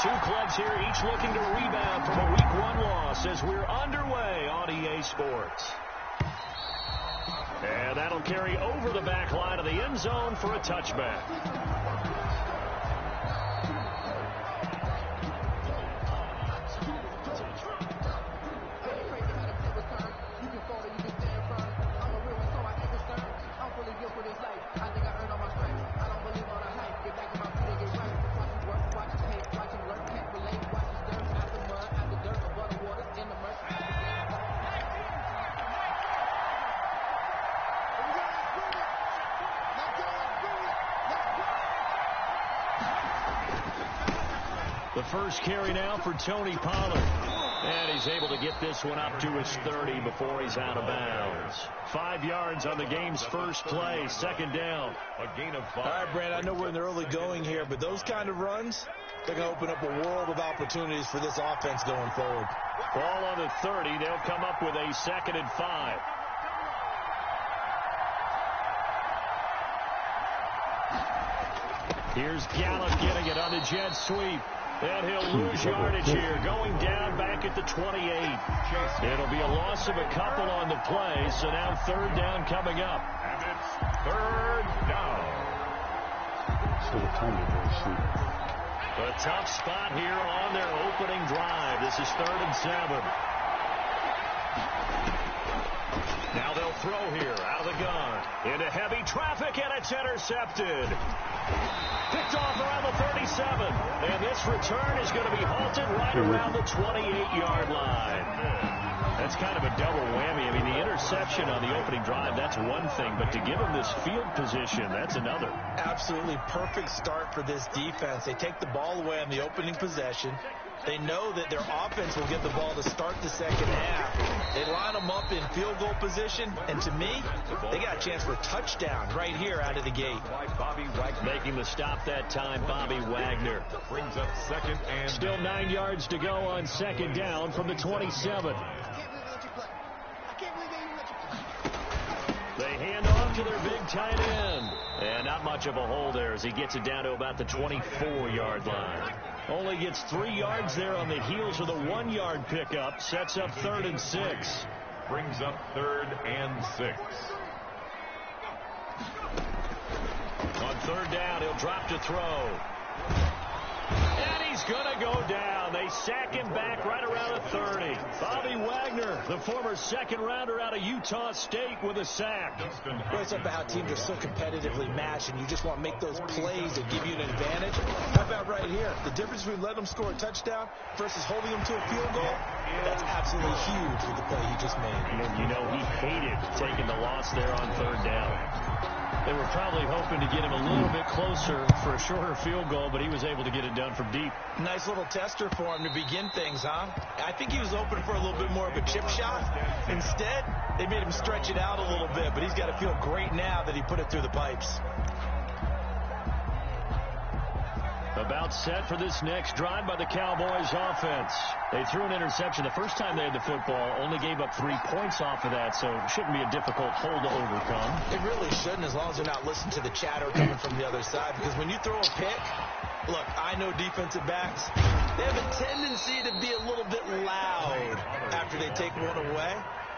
Two clubs here, each looking to rebound from a Week 1 loss as we're underway on EA Sports. And that'll carry over the back line of the end zone for a touchback. The first carry now for Tony Pollard. And he's able to get this one up to his 30 before he's out of bounds. 5 yards on the game's first play, second down. A gain of 5. All right, Brad, I know we're in the early going here, but those kind of runs, they're going to open up a world of opportunities for this offense going forward. Ball on the 30. They'll come up with a 2nd and 5. Here's Gallup getting it on the jet sweep. And he'll lose yardage here, going down back at the 28. It'll be a loss of a couple on the play, so now 3rd down coming up. And it's 3rd down. A tough spot here on their opening drive. This is 3rd and 7. Now they'll throw here out of the gun. Into heavy traffic, and it's intercepted. Picked off around the 37. And this return is going to be halted right around the 28-yard line. That's kind of a double whammy. I mean, the interception on the opening drive, that's one thing. But to give them this field position, that's another. Absolutely perfect start for this defense. They take the ball away on the opening possession. They know that their offense will get the ball to start the second half. They line them up in field goal position, and to me, they got a chance for a touchdown right here out of the gate. Making the stop that time, Bobby Wagner. Brings up 2nd and... Still 9 yards to go on 2nd down from the 27. They hand off to their big tight end. And not much of a hole there as he gets it down to about the 24-yard line. Only gets 3 yards there on the heels of the 1-yard pickup. Sets up 3rd and 6. Brings up 3rd and 6. On 3rd down, he'll drop to throw. And he's going to go down. They sack him back right around the 30. Bobby Wagner, the former 2nd rounder out of Utah State, with a sack. Well, it's about how teams are so competitively matched, and you just want to make those plays that give you an advantage. How about right here? The difference between letting them score a touchdown versus holding them to a field goal, that's absolutely huge with the play he just made. You know, he hated taking the loss there on 3rd down. They were probably hoping to get him a little bit closer for a shorter field goal, but he was able to get it done from deep. Nice little tester for him to begin things, huh? I think he was open for a little bit more of a chip shot. Instead, they made him stretch it out a little bit, but he's got to feel great now that he put it through the pipes. About set for this next drive by the Cowboys offense. They threw an interception the first time they had the football, only gave up 3 points off of that, so it shouldn't be a difficult hole to overcome. It really shouldn't, as long as they're not listening to the chatter coming from the other side, because when you throw a pick, look, I know defensive backs, they have a tendency to be a little bit loud after they take one away.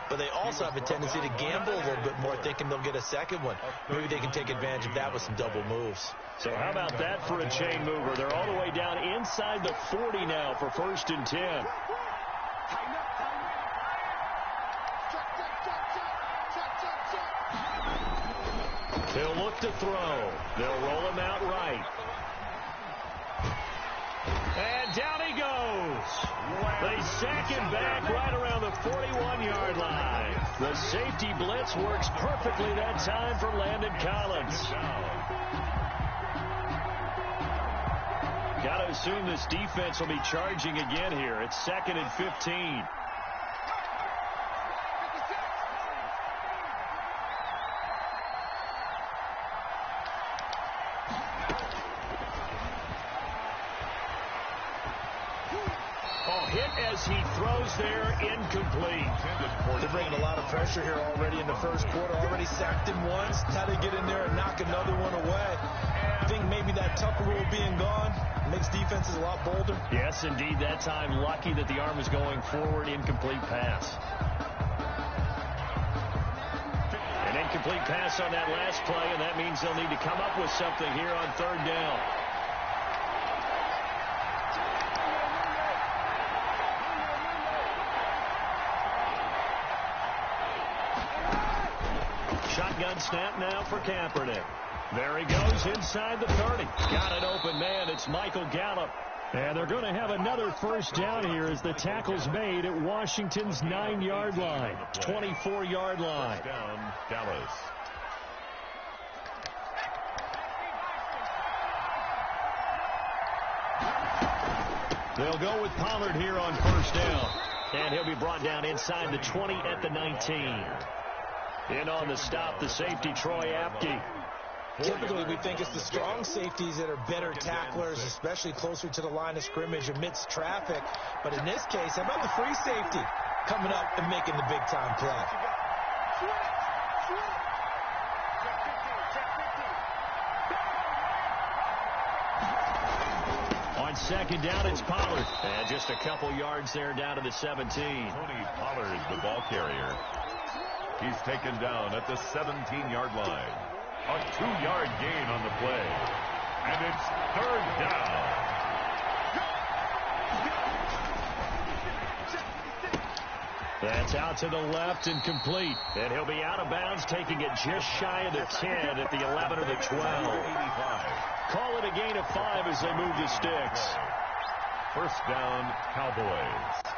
But they also have a tendency to gamble a little bit more, thinking they'll get a second one. Maybe they can take advantage of that with some double moves. So how about that for a chain mover? They're all the way down inside the 40 now for 1st and 10. They'll look to throw. They'll roll him out right. And down he goes. They sack him back right around the 41-yard line. The safety blitz works perfectly that time for Landon Collins. Got to assume this defense will be charging again here. It's 2nd and 15. hit as he throws there, incomplete. They're bringing a lot of pressure here already in the first quarter. Already sacked him once. Now they get in there and knock another one away. I think maybe that Tucker rule being gone makes defenses a lot bolder. Yes, indeed. That time, lucky that the arm was going forward. Incomplete pass. An incomplete pass on that last play, and that means they'll need to come up with something here on third down. Shotgun snap now for Kaepernick. There he goes inside the 30. Got an open man. It's Michael Gallup. And they're going to have another first down here as the tackle's made at Washington's 9-yard line, 24-yard line. Down, Dallas. They'll go with Pollard here on first down. And he'll be brought down inside the 20 at the 19. In on the stop, the safety, Troy Apke. Typically, we think it's the strong safeties that are better tacklers, especially closer to the line of scrimmage amidst traffic. But in this case, how about the free safety coming up and making the big-time play? On second down, it's Pollard. And just a couple yards there down to the 17. Tony Pollard, the ball carrier. He's taken down at the 17-yard line. A 2-yard gain on the play. And it's third down. That's out to the left and complete. And he'll be out of bounds, taking it just shy of the 10 at the 11 or the 12. Call it a gain of 5 as they move the sticks. First down, Cowboys.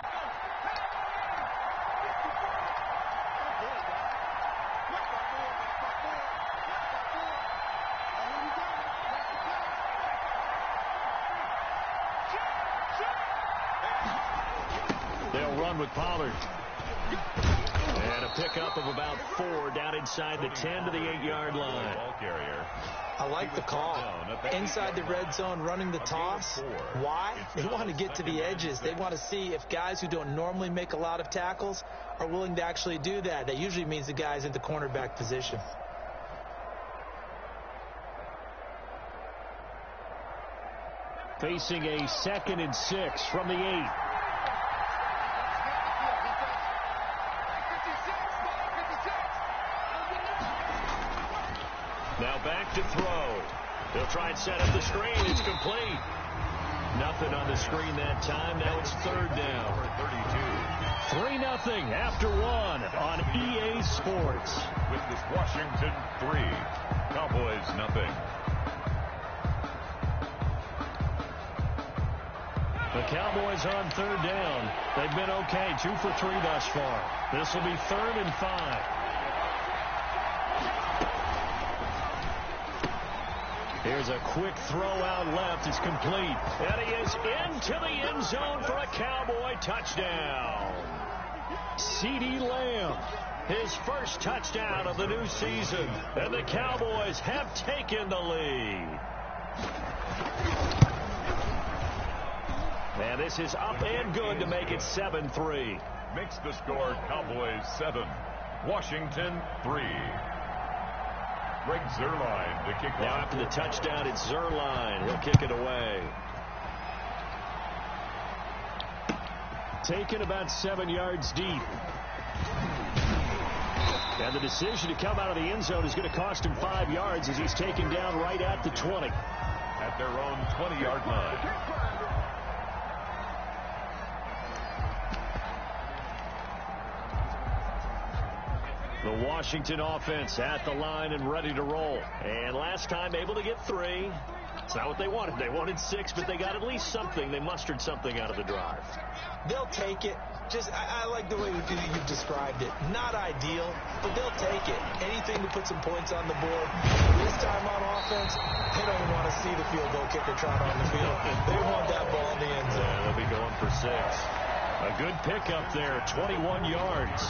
With Pollard. And a pickup of about 4 down inside the 10 to the 8-yard line. I like the call. Inside the red zone, running the toss. Why? They want to get to the edges. They want to see if guys who don't normally make a lot of tackles are willing to actually do that. That usually means the guy's in the cornerback position. Facing a 2nd and 6 from the 8. Now back to throw. They'll try and set up the screen. It's complete. Nothing on the screen that time. Now it's third down. 3-0 after 1 on EA Sports. With this Washington 3, Cowboys nothing. The Cowboys on third down. They've been okay. 2 for 3 thus far. This will be 3rd and 5. Here's a quick throw out left. It's complete. And he is into the end zone for a Cowboy touchdown. CeeDee Lamb, his first touchdown of the new season. And the Cowboys have taken the lead. And this is up and good to make it 7-3. Makes the score Cowboys 7, Washington 3. Greg Zuerlein to kick now off. After the touchdown, it's Zuerlein. He'll kick it away. Taken about 7 yards deep. And the decision to come out of the end zone is going to cost him 5 yards as he's taken down right at the 20. At their own 20-yard line. The Washington offense at the line and ready to roll. And last time able to get 3. It's not what they wanted. They wanted 6, but they got at least something. They mustered something out of the drive. They'll take it. I like the way you've described it. Not ideal, but they'll take it. Anything to put some points on the board. This time on offense, they don't even want to see the field goal kicker trot on the field. They want that ball in the end zone. Yeah, they'll be going for 6. A good pickup there, 21 yards.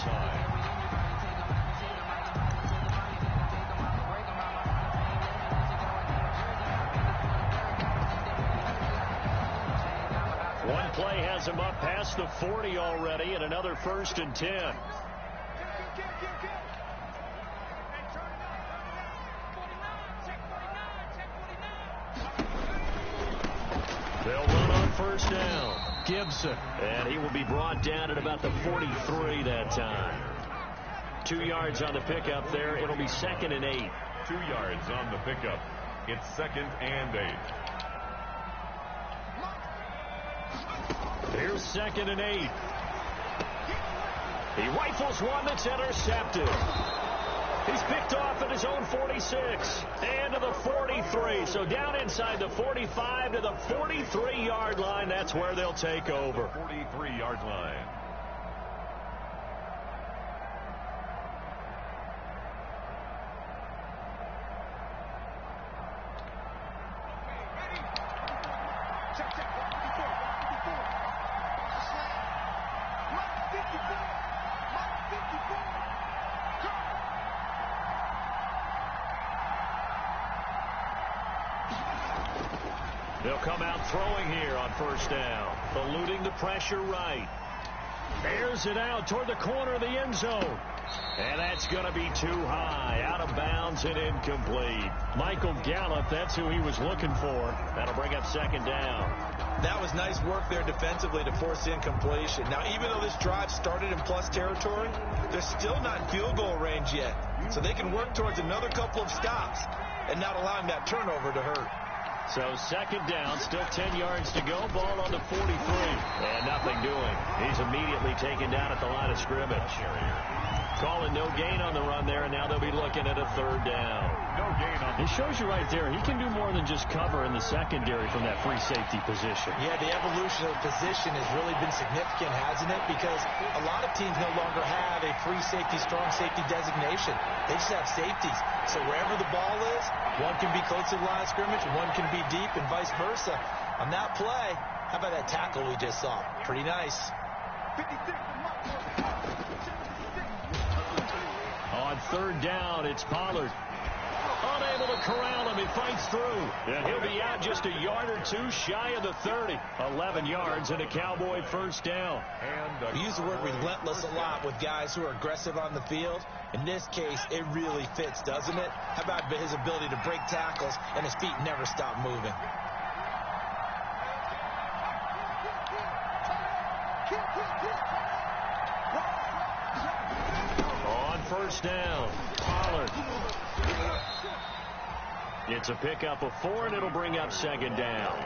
One play has him up past the 40 already, and another 1st and 10. They'll run on 1st down. Gibson. And he will be brought down at about the 43 that time. 2 yards on the pickup there. It'll be 2nd and 8. 2 yards on the pickup. It's 2nd and 8. Here's 2nd and 8. He rifles one that's intercepted. He's picked off at his own 46 and to the 43. So down inside the 45 to the 43-yard line. That's where they'll take over. 43-yard line. They'll come out throwing here on 1st down. Eluding the pressure right. Airs it out toward the corner of the end zone. And that's going to be too high. Out of bounds and incomplete. Michael Gallup, that's who he was looking for. That'll bring up 2nd down. That was nice work there defensively to force the incompletion. Now, even though this drive started in plus territory, they're still not in field goal range yet. So they can work towards another couple of stops and not allowing that turnover to hurt. So 2nd down, still 10 yards to go. Ball on the 43. And nothing doing. He's immediately taken down at the line of scrimmage. Calling no gain on the run there, and now they'll be looking at a 3rd down. No gain on. It shows you right there, he can do more than just cover in the secondary from that free safety position. Yeah, the evolution of the position has really been significant, hasn't it? Because a lot of teams no longer have a free safety, strong safety designation. They just have safeties. So wherever the ball is, one can be close to the line of scrimmage, one can be deep, and vice versa. On that play, how about that tackle we just saw? Pretty nice. On 3rd down, it's Pollard. Unable to corral him. He fights through. And he'll be out just a yard or two shy of the 30. 11 yards and a Cowboy 1st down. And we use the word relentless a lot with guys who are aggressive on the field. In this case, it really fits, doesn't it? How about his ability to break tackles and his feet never stop moving? On 1st down, Pollard. It's a pickup of 4, and it'll bring up 2nd down.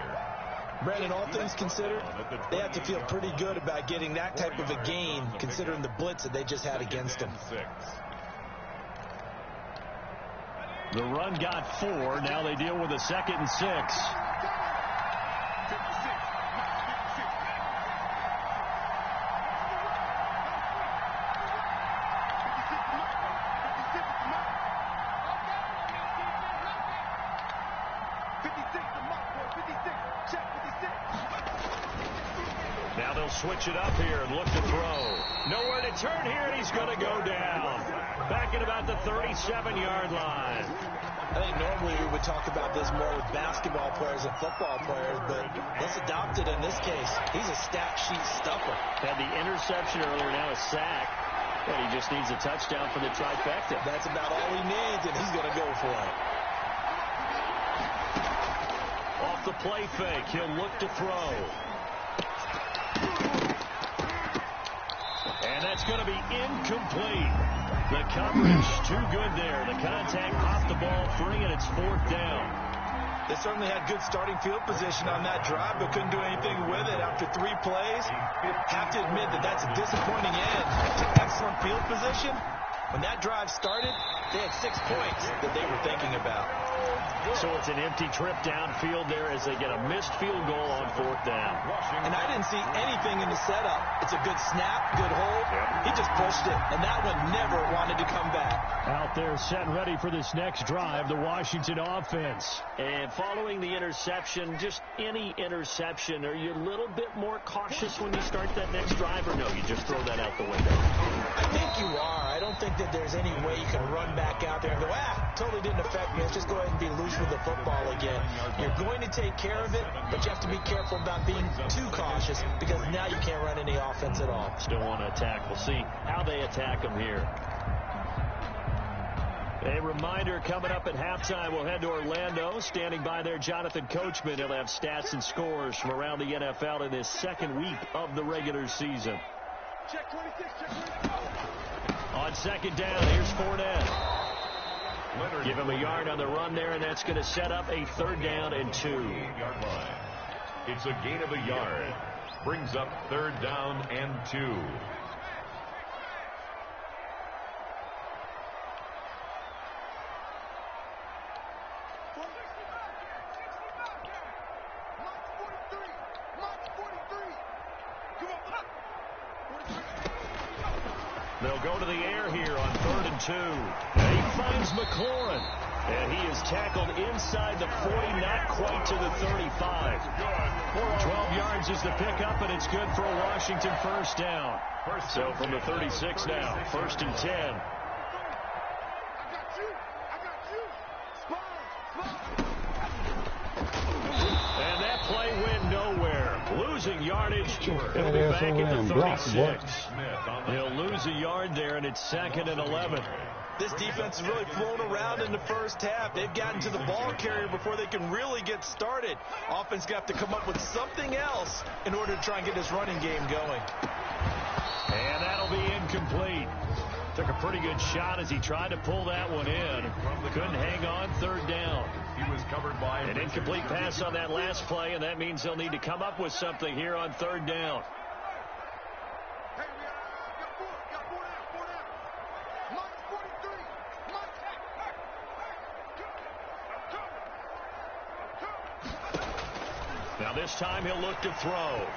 Brandon, all things considered, they have to feel pretty good about getting that type of a gain, considering the blitz that they just had against them. The run got 4. Now they deal with a 2nd and 6. Now they'll switch it up here and look to throw. Nowhere to turn here, and he's going to go down. Back at about the 37-yard line. I think normally we would talk about this more with basketball players and football players, but let's adopt it in this case. He's a stat sheet stuffer. Had the interception earlier, now a sack. And he just needs a touchdown for the trifecta. That's about all he needs, and he's going to go for it. Off the play fake, he'll look to throw. And that's going to be incomplete. The coverage too good there. The contact off the ball free, and it's 4th down. They certainly had good starting field position on that drive, but couldn't do anything with it after 3 plays. Have to admit that that's a disappointing end to excellent field position. When that drive started, they had 6 points that they were thinking about. So it's an empty trip downfield there as they get a missed field goal on 4th down. And I didn't see anything in the setup. It's a good snap, good hold. He just pushed it, and that one never wanted to come back. Out there set ready for this next drive, the Washington offense. And following the interception, just any interception, are you a little bit more cautious when you start that next drive, or no, you just throw that out the window? I think you are. I don't think that there's any way you can run back out there and go, totally didn't affect me. Let's just go ahead and be loose with the football again. You're going to take care of it, but you have to be careful about being too cautious. cautious because now you can't run any offense at all. Still want to attack. We'll see how they attack them here. A reminder, coming up at halftime, we'll head to Orlando. Standing by there, Jonathan Coachman. He'll have stats and scores from around the NFL in this second week of the regular season. Check 26, check 26. On second down, here's Fournette. Give him a yard on the run there, and that's going to set up a 3rd down and 2. It's a gain of a yard. Brings up 3rd down and 2. They'll go to the air here on 3rd and 2. And he finds McLaurin. And he is tackled inside the 40, not quite to the 35. 12 yards is the pickup, and it's good for a Washington 1st down. So from the 36 now, 1st and 10. And that play went nowhere. Losing yardage. It'll be back at the 36. He'll lose a yard there, and it's 2nd and 11. This defense has really flown around in the first half. They've gotten to the ball carrier before they can really get started. Offense got to come up with something else in order to try and get this running game going. And that'll be incomplete. Took a pretty good shot as he tried to pull that one in. Couldn't hang on, 3rd down. He was covered by an incomplete pass on that last play, and that means they'll need to come up with something here on 3rd down. Hey, we got 4 down. Mike 43. Now this time he'll look to throw.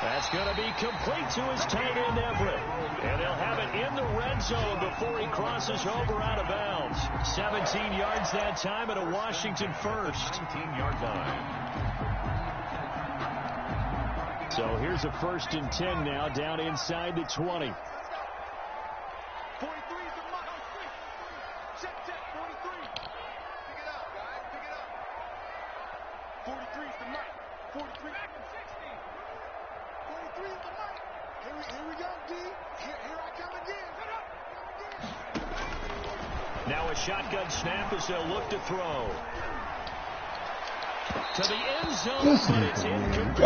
That's going to be complete to his tight end, Everett. And they'll have it in the red zone before he crosses over out of bounds. 17 yards that time at a Washington 1st. 19-yard line. So here's a 1st and 10 now, down inside the 20. 43 is the mark. Check, 43. Pick it up, guys. Pick it up. 43 is the mark. 43. 43 is the mark. Here we go, D. Here I come again. Now a shotgun snap as they'll look to throw. To the end zone, but it's incomplete.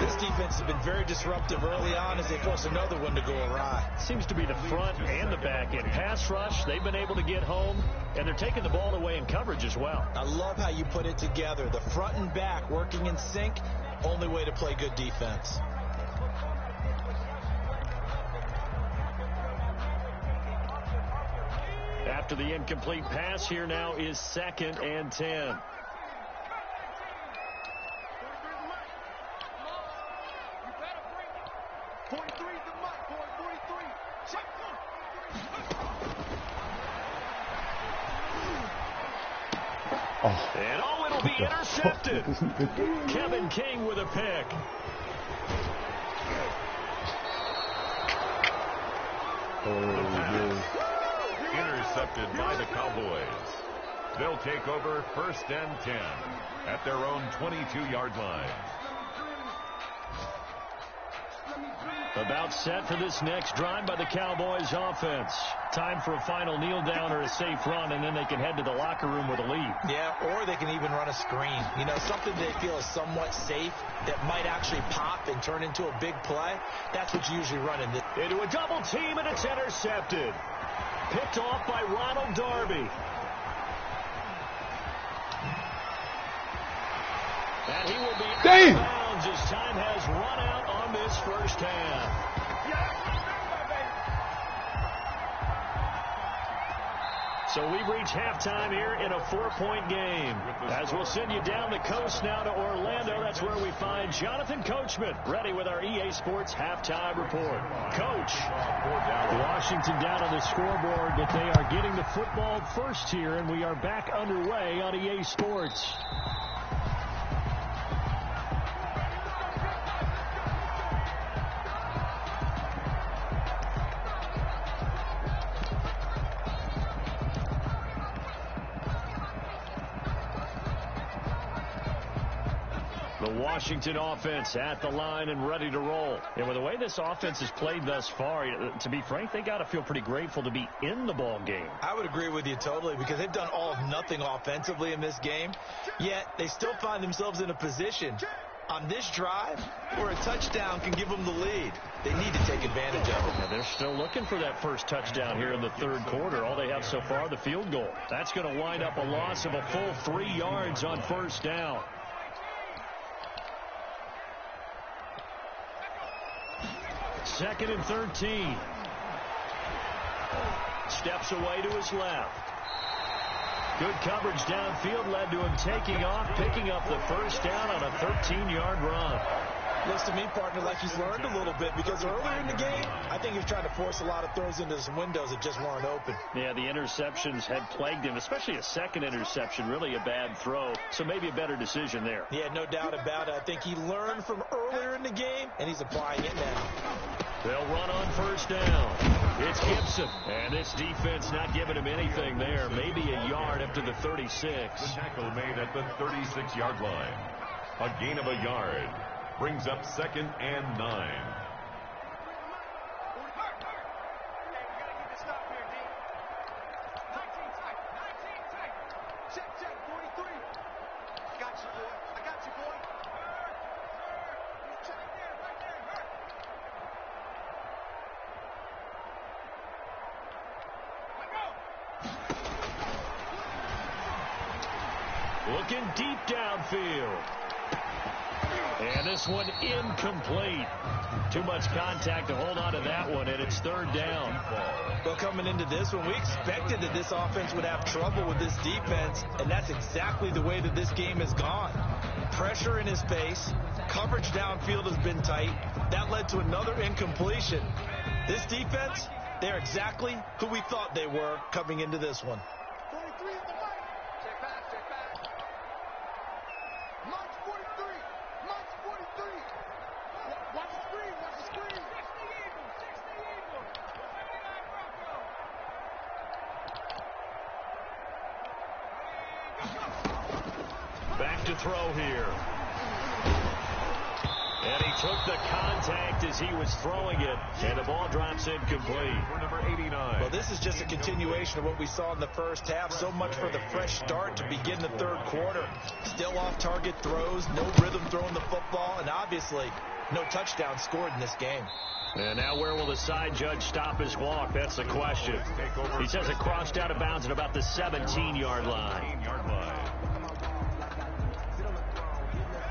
This defense has been very disruptive early on as they force another one to go awry. Seems to be the front and the back end. Pass rush, they've been able to get home, and they're taking the ball away in coverage as well. I love how you put it together. The front and back working in sync, only way to play good defense. After the incomplete pass, here now is 2nd and 10. And it'll be intercepted. Kevin King with a pick. Intercepted by the Cowboys. They'll take over 1st and 10 at their own 22-yard line. About set for this next drive by the Cowboys offense. Time for a final kneel down or a safe run, and then they can head to the locker room with a lead. Yeah, or they can even run a screen. You know, something they feel is somewhat safe that might actually pop and turn into a big play. That's what you usually run in this. Into a double team, and it's intercepted. Picked off by Ronald Darby. And he will be out of bounds as time has run out on this first half. So we've reached halftime here in a 4-point game. As we'll send you down the coast now to Orlando, that's where we find Jonathan Coachman, ready with our EA Sports halftime report. Coach, Washington down on the scoreboard, but they are getting the football first here, and we are back underway on EA Sports. The Washington offense at the line and ready to roll. And with the way this offense has played thus far, to be frank, they got to feel pretty grateful to be in the ball game. I would agree with you totally, because they've done all of nothing offensively in this game, yet they still find themselves in a position on this drive where a touchdown can give them the lead. They need to take advantage of it. Yeah, they're still looking for that first touchdown here in the third quarter. All they have so far, the field goal. That's going to wind up a loss of a full 3 yards on first down. Second and 13. Steps away to his left. Good coverage downfield led to him taking off, picking up the first down on a 13-yard run. Looks to me, partner, like he's learned a little bit, because earlier in the game, I think he was trying to force a lot of throws into some windows that just weren't open. Yeah, the interceptions had plagued him, especially a second interception, really a bad throw. So maybe a better decision there. Yeah, no doubt about it. I think he learned from earlier in the game, and he's applying it now. They'll run on first down. It's Gibson. And this defense not giving him anything there. Maybe a yard up to the 36. The tackle made at the 36-yard line. A gain of a yard brings up 2nd and 9. Looking deep downfield. And this one incomplete. Too much contact to hold on to that one, and it's third down. Well, coming into this one, we expected that this offense would have trouble with this defense, and that's exactly the way that this game has gone. Pressure in his face. Coverage downfield has been tight. That led to another incompletion. This defense, they're exactly who we thought they were coming into this one. 43 at the mic. Check back, check back. Mike's 43. Mike's 43. Watch the screen, watch the screen. 60 Eagles, 60 Eagles. 79 Broncos. Back to throw here. And he took the contact as he was throwing it, and the ball drops incomplete. For number 89. Well, this is just a continuation of what we saw in the first half. So much for the fresh start to begin the third quarter. Still off-target throws, no rhythm throwing the football, and obviously no touchdown scored in this game. And now where will the side judge stop his walk? That's the question. He says it crossed out of bounds at about the 17-yard line.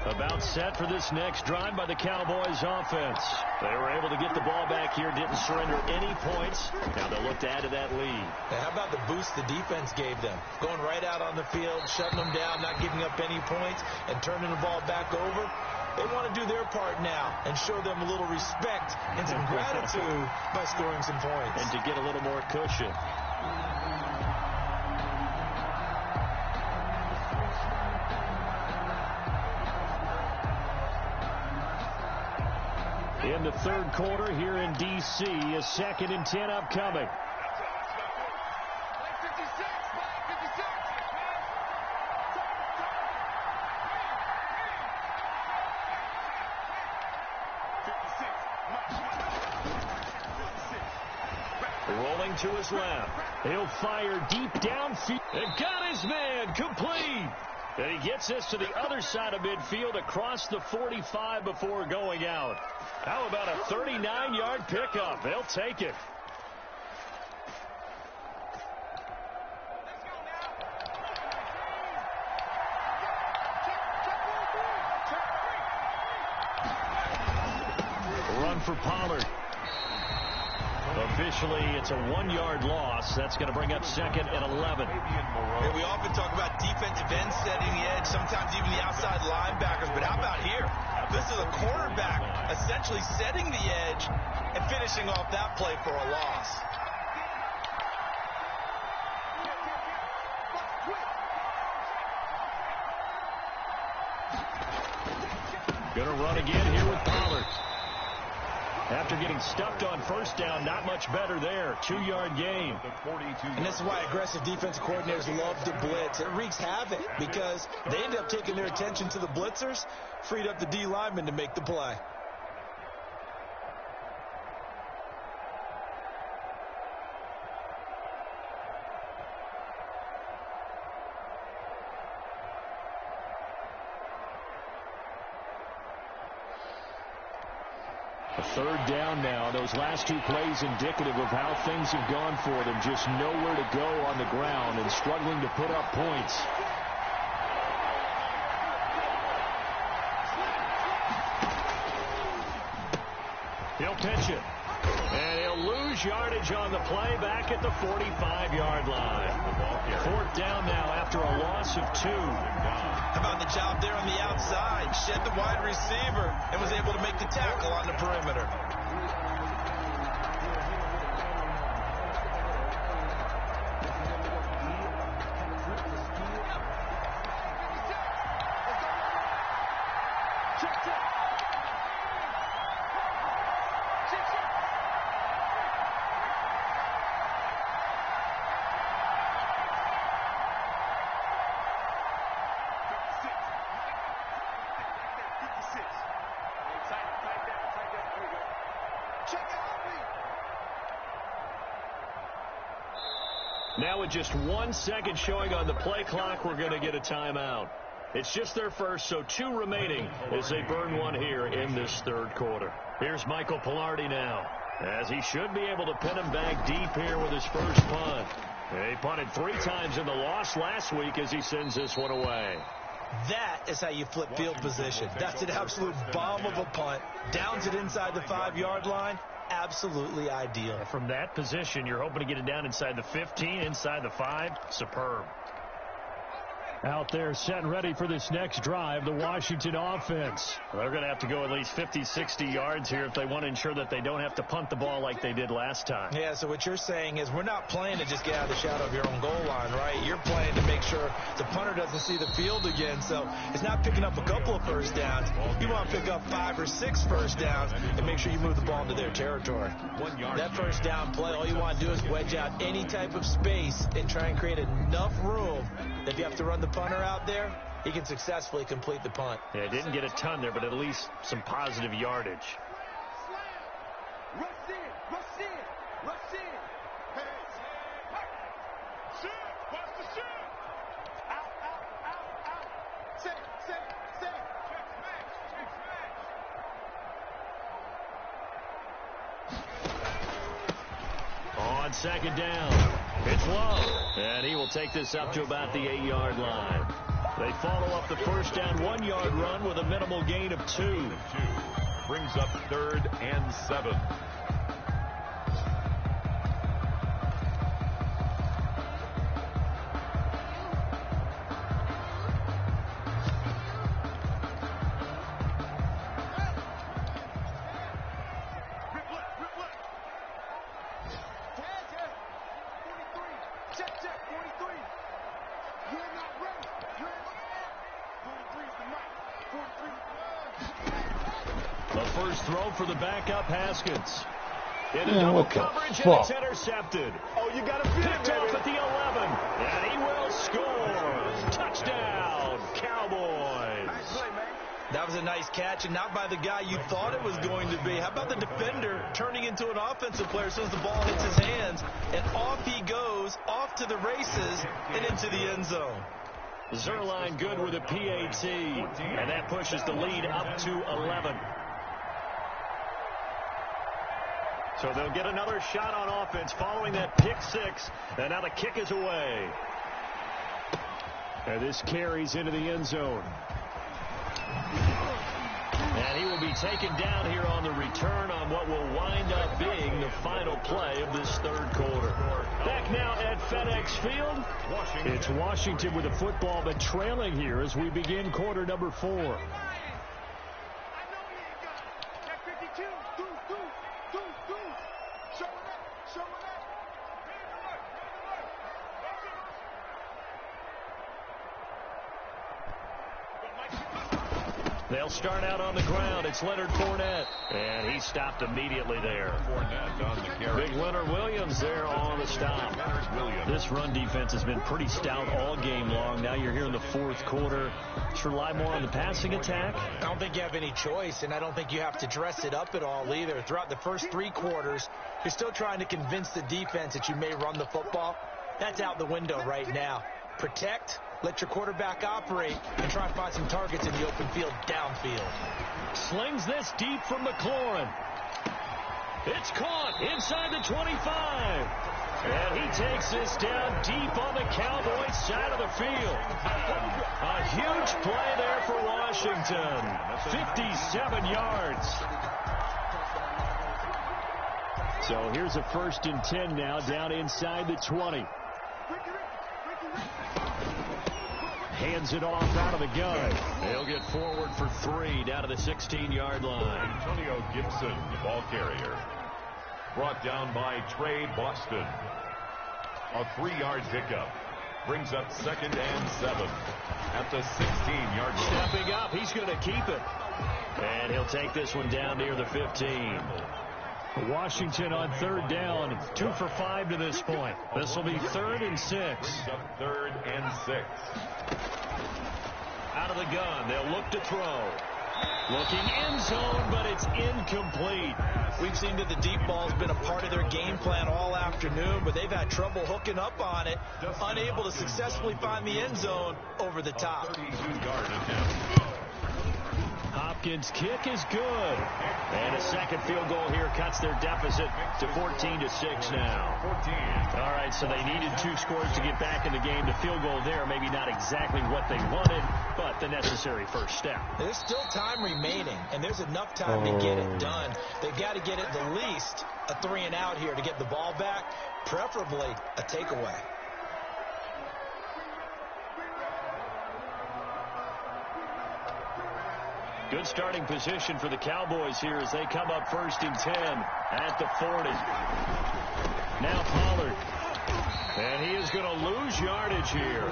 About set for this next drive by the Cowboys offense. They were able to get the ball back here, didn't surrender any points. Now they'll look to add to that lead. Now, how about the boost the defense gave them? Going right out on the field, shutting them down, not giving up any points, and turning the ball back over. They want to do their part now and show them a little respect and some gratitude by scoring some points. And to get a little more cushion. In the third quarter here in D.C., a 2nd and 10 upcoming. Rolling to his left. He'll fire deep downfield. And got his man complete. And he gets this to the other side of midfield across the 45 before going out. How about a 39-yard pickup? They'll take it. Run for Pollard. Officially, it's a 1-yard loss. That's going to bring up 2nd and 11. Yeah, we often talk about defensive ends setting the edge, sometimes even the outside linebackers. But how about here? This is a cornerback essentially setting the edge and finishing off that play for a loss. Going to run again here with Pollard. After getting stuffed on first down, not much better there. 2-yard gain. And this is why aggressive defensive coordinators love to blitz. It wreaks havoc because they end up taking their attention to the blitzers, freed up the D lineman to make the play. A third down now. Those last two plays indicative of how things have gone for them. Just nowhere to go on the ground and struggling to put up points. He'll pitch it. And he'll lose yardage on the play back at the 45-yard line. Fourth down now after a loss of 2. How about the job there on the outside? Shed the wide receiver and was able to make the tackle on the perimeter. Now with just 1 second showing on the play clock, we're going to get a timeout. It's just their first, so 2 remaining as they burn one here in this third quarter. Here's Michael Pilardi now, as he should be able to pin him back deep here with his first punt. He punted 3 times in the loss last week as he sends this one away. That is how you flip field position. That's an absolute bomb of a punt. Downs it inside the 5-yard line. Absolutely ideal. And from that position, you're hoping to get it down inside the 15, inside the 5. Superb. Out there set and ready for this next drive, the Washington offense. They're going to have to go at least 50, 60 yards here if they want to ensure that they don't have to punt the ball like they did last time. Yeah, so what you're saying is we're not playing to just get out of the shadow of your own goal line, right? You're playing to make sure the punter doesn't see the field again. So it's not picking up a couple of first downs. You want to pick up 5 or 6 first downs and make sure you move the ball into their territory. 1 yard. That first down play, all you want to do is wedge out any type of space and try and create enough room. If you have to run the punter out there, he can successfully complete the punt. Yeah, didn't get a ton there, but at least some positive yardage. Rush in, rush in, rush in. Pass. Shoot, watch the shoot. Out. Set. Check smash. On second down, it's low, and he will take this up to about the 8-yard line. They follow up the first down 1-yard run with a minimal gain of 2. Brings up 3rd and 7. The first throw for the backup, Haskins. Into Yeah, double what the coverage, and fuck? it's intercepted. Oh, you got to feel Picked it, off baby. at the 11, and he will score. Touchdown, Cowboys. Nice play, man. That was a nice catch, and not by the guy you thought it was going to be. How about the defender turning into an offensive player as soon as the ball hits his hands, and off he goes, off to the races, and into the end zone. Zerline good with a PAT, and that pushes the lead up to 11. So they'll get another shot on offense following that pick 6, and now the kick is away. And this carries into the end zone. And he will be taken down here on the return on what will wind up being the final play of this third quarter. Back now at FedEx Field. It's Washington with the football, but trailing here as we begin quarter number 4. I know he ain't got it. That 52. Do. Show it up. They'll start out on the ground. It's Leonard Fournette. And he stopped immediately there. Fournette on the carry. Big Leonard Williams there on the stop. This run defense has been pretty stout all game long. Now you're here in the fourth quarter. Just rely more on the passing attack. I don't think you have any choice, and I don't think you have to dress it up at all either. Throughout the first 3 quarters, you're still trying to convince the defense that you may run the football. That's out the window right now. Protect, let your quarterback operate, and try and find some targets in the open field downfield. Slings this deep from McLaurin. It's caught inside the 25. And he takes this down deep on the Cowboys side of the field. A huge play there for Washington. 57 yards. So here's a 1st and 10 now, down inside the 20. Hands it off out of the gun. He'll get forward for 3 down to the 16-yard line. Antonio Gibson, the ball carrier. Brought down by Trey Boston. A 3-yard pickup. Brings up 2nd and 7 at the 16-yard line. Stepping up, he's going to keep it. And he'll take this one down near the 15. Washington on 3rd down, 2 for 5 to this point. This will be 3rd and 6. Brings up 3rd and 6. Out of the gun, they'll look to throw. Looking end zone, but it's incomplete. We've seen that the deep ball's been a part of their game plan all afternoon, but they've had trouble hooking up on it, unable to successfully find the end zone over the top. 32-yard attempt. Hopkins' kick is good. And a second field goal here cuts their deficit to 14-6 now. 14. All right, so they needed 2 scores to get back in the game. The field goal there, maybe not exactly what they wanted, but the necessary first step. There's still time remaining, and there's enough time to get it done. They've got to get at the least a 3-and-out here to get the ball back, preferably a takeaway. Good starting position for the Cowboys here as they come up 1st and 10 at the 40. Now Pollard. And he is going to lose yardage here.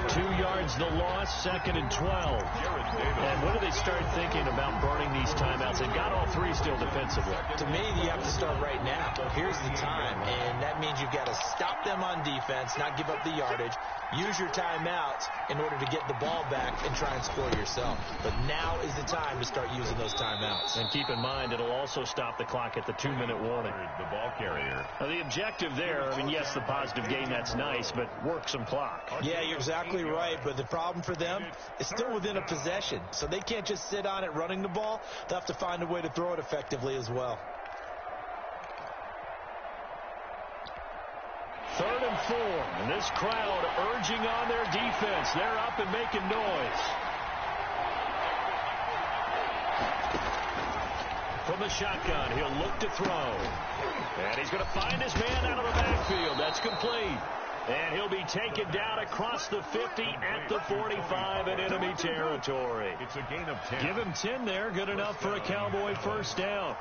2 yards the loss, 2nd and 12. And when do they start thinking about burning these timeouts? They've got all 3 still defensively. To me, you have to start right now. Here's the time, and that means you've got to stop them on defense, not give up the yardage. Use your timeouts in order to get the ball back and try and score yourself. But now is the time to start using those timeouts. And keep in mind, it'll also stop the clock at the 2-minute warning. The ball carrier. Now, the objective there, I mean, yes, the positive gain, that's nice, but work some clock. Yeah, you're exactly right, but the problem for them is still within a possession. So they can't just sit on it running the ball. They'll have to find a way to throw it effectively as well. 3rd and 4, and this crowd urging on their defense. They're up and making noise. From the shotgun, he'll look to throw. And he's going to find his man out of the backfield. That's complete. And he'll be taken down across the 50 at the 45 in enemy territory. It's a gain of 10. Give him 10 there. Good enough for a Cowboy first down.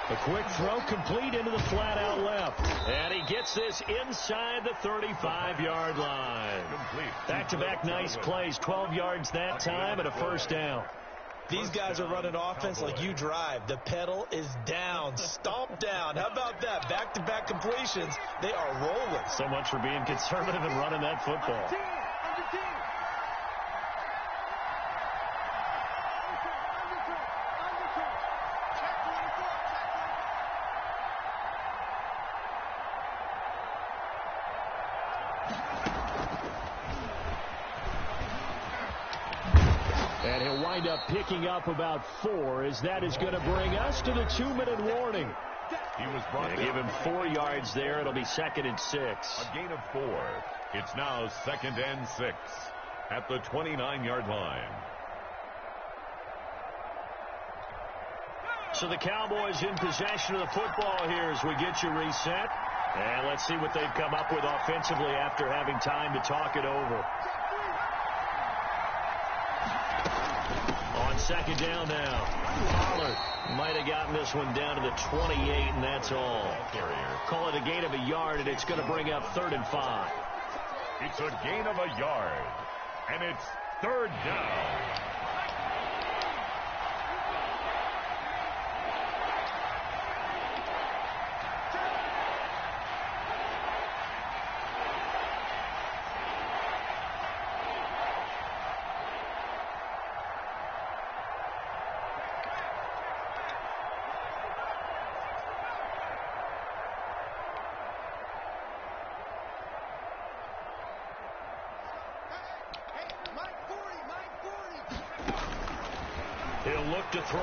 A quick throw complete into the flat out left. And he gets this inside the 35-yard line. Back-to-back nice plays. 12 yards that time and a first down. These guys are running offense like you drive. The pedal is down. Stomp down. How about that? Back-to-back completions. They are rolling. So much for being conservative and running that football. And he'll wind up picking up about 4 as that is going to bring us to the 2-minute warning. He was brought down. Give him 4 yards there. It'll be 2nd and 6. A gain of 4. It's now 2nd and 6 at the 29-yard line. So the Cowboys in possession of the football here as we get you reset. And let's see what they've come up with offensively after having time to talk it over. On 2nd down now. Pollard might have gotten this one down to the 28, and that's all. Call it a gain of a yard, and it's going to bring up 3rd and 5. It's a gain of a yard. And it's third down. He'll look to throw.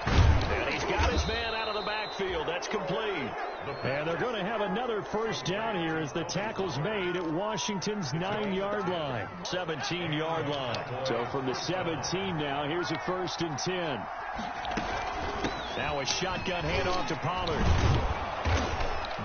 And he's got his man out of the backfield. That's complete. And they're going to have another first down here as the tackle's made at Washington's 9-yard line. 17-yard line. So from the 17 now, here's a 1st and 10. Now a shotgun handoff to Pollard.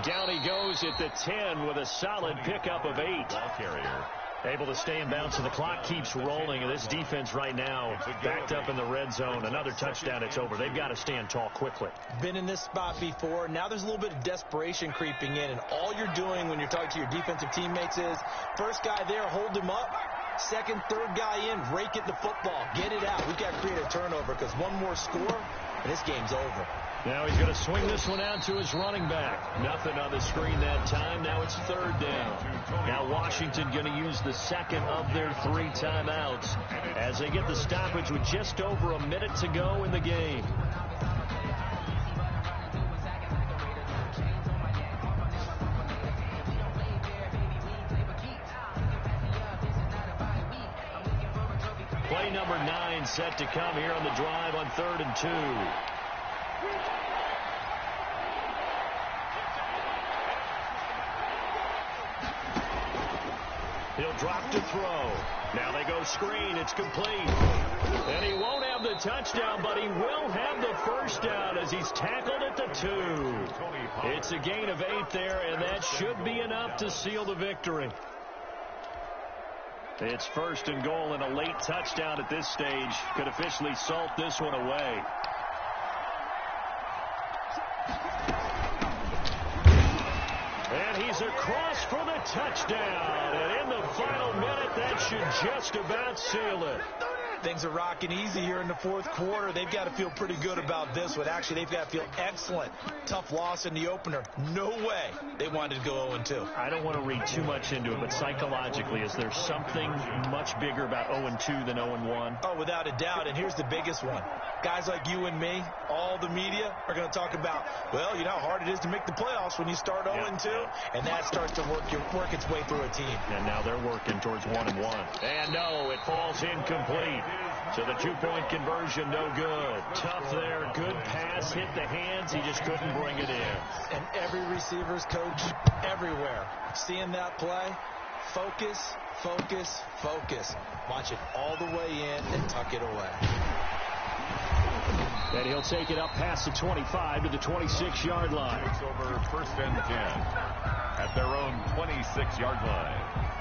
Down he goes at the 10 with a solid pickup of 8. Ball carrier. Able to stay in bounds, so the clock keeps rolling, and this defense right now backed up in the red zone. Another touchdown, it's over. They've got to stand tall quickly. Been in this spot before. Now there's a little bit of desperation creeping in, and all you're doing when you're talking to your defensive teammates is first guy there, hold him up. Second, third guy in, rake it the football. Get it out. We've got to create a turnover because one more score, and this game's over. Now he's going to swing this one out to his running back. Nothing on the screen that time. Now it's third down. Now Washington going to use the second of their 3 timeouts as they get the stoppage with just over a minute to go in the game. Play number 9 set to come here on the drive on 3rd and 2. He'll drop to throw. Now they go screen. It's complete. And he won't have the touchdown, but he will have the first down as he's tackled at the 2. It's a gain of 8 there, and that should be enough to seal the victory. It's 1st and goal, and a late touchdown at this stage could officially salt this one away. And he's across for the touchdown. And in the final minute, that should just about seal it. Things are rocking easy here in the 4th quarter. They've got to feel pretty good about this one. Actually, they've got to feel excellent. Tough loss in the opener. No way they wanted to go 0-2. I don't want to read too much into it, but psychologically, is there something much bigger about 0-2 than 0-1? Oh, without a doubt. And here's the biggest one. Guys like you and me, all the media, are going to talk about, well, you know how hard it is to make the playoffs when you start 0-2, and that starts to work its way through a team. And now they're working towards 1-1. And no, it falls incomplete. So the 2-point conversion, no good. Tough there, good pass, hit the hands, he just couldn't bring it in. And every receiver's coach everywhere, seeing that play, focus, focus, focus. Watch it all the way in and tuck it away. And he'll take it up past the 25 to the 26-yard line. It's over 1st and 10 at their own 26-yard line.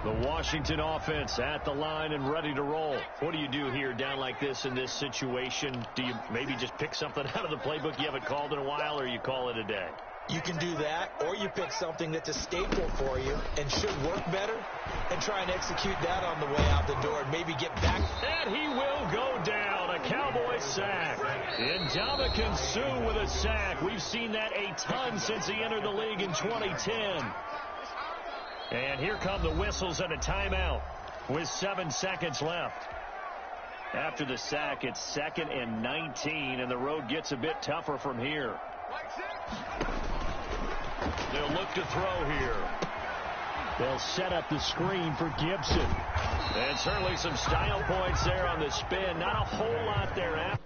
The Washington offense at the line and ready to roll. What do you do here down like this in this situation? Do you maybe just pick something out of the playbook you haven't called in a while, or you call it a day? You can do that, or you pick something that's a staple for you and should work better and try and execute that on the way out the door and maybe get back. And he will go down. A Cowboy sack. Ndamukong Suh with a sack. We've seen that a ton since he entered the league in 2010. And here come the whistles and a timeout with 7 seconds left. After the sack, it's 2nd and 19, and the road gets a bit tougher from here. They'll look to throw here. They'll set up the screen for Gibson. And certainly some style points there on the spin. Not a whole lot there after.